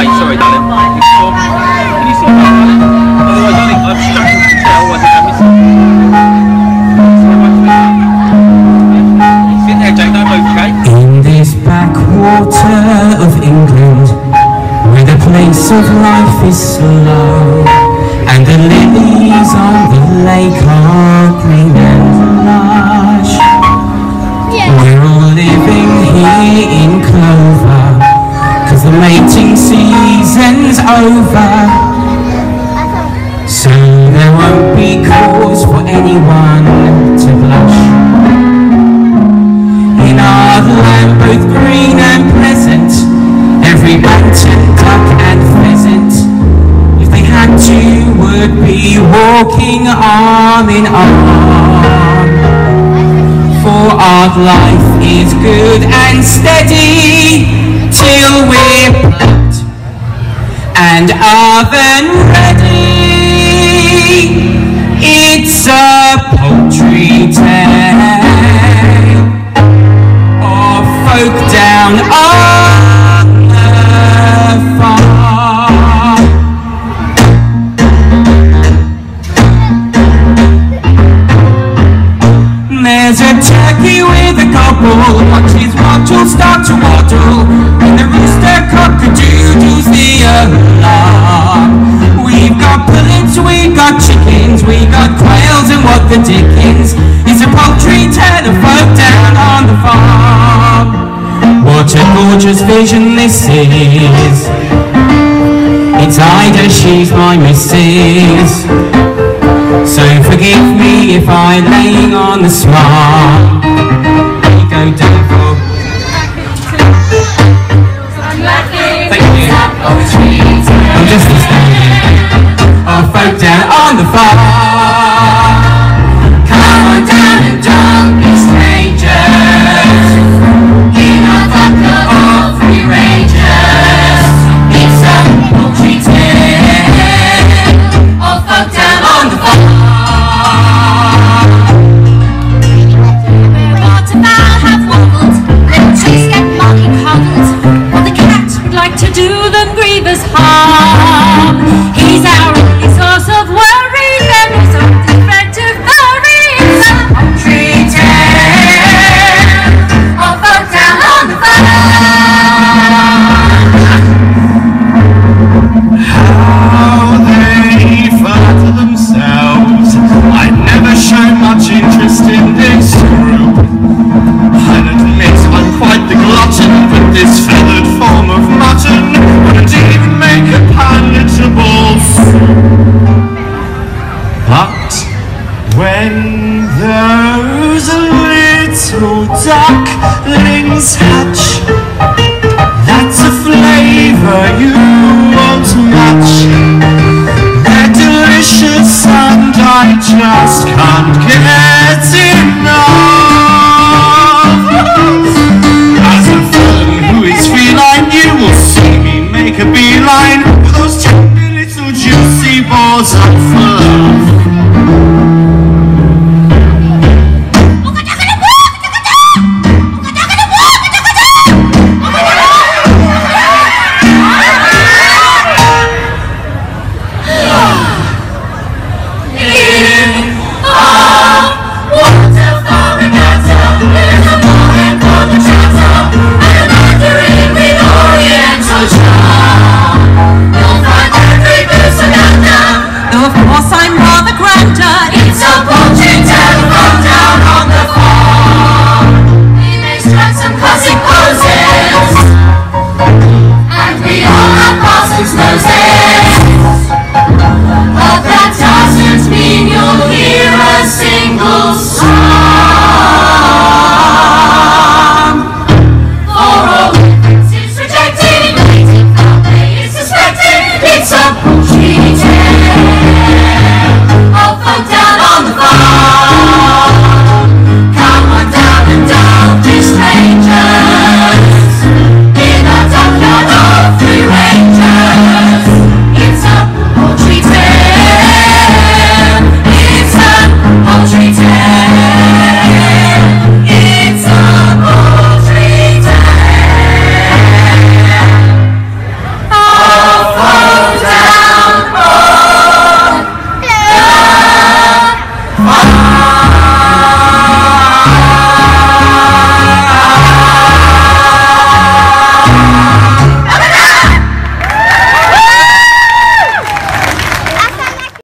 away, sorry darling. Can you sit back, darling? Otherwise I think I've struggled to tell what I'm missing. Sit there, Jake, don't move, okay? In this backwater of England, where the pace of life is slow, and the lilies on the lake are green and lush, we're all living here in clover, 'cause the mating season's over. So there won't be cause for anyone to blush. In our land both green and pleasant, every bantam, duck and pheasant, if they had to, would be walking arm in arm. For our life is good and steady till we're plucked and oven ready. It's a poultry tale of folk down on the farm. There's a turkey with a gobble, watch his wattle start to waddle, and the rooster cock-a-doodles the alarm. We've got pullets, we've got chickens, we've got quails, and what the dickens is a poultry tale of folk down on the farm. What a gorgeous vision this is, it's Ida, she's my missus. So forgive me if I'm laying on the sward. There you go, Devil. Thank you. I'm just a standing. Oh, folk down on the farm. Come on down and don't be strangers. In our vodka or free rangers. It's a poultry tale. Oh, folk down on the farm. To do them grievous harm. He's our only source of worry, then he's only friend to furry. It's a poultry tale of folk down on the farm. How they flatter themselves. I'd never show much interest in this group. I'll admit I'm quite the glutton, but this feathered form of mutton wouldn't even make a palatable soup. But when those little ducklings hatch, that's a flavour you won't match. They're delicious and I just can't get enough.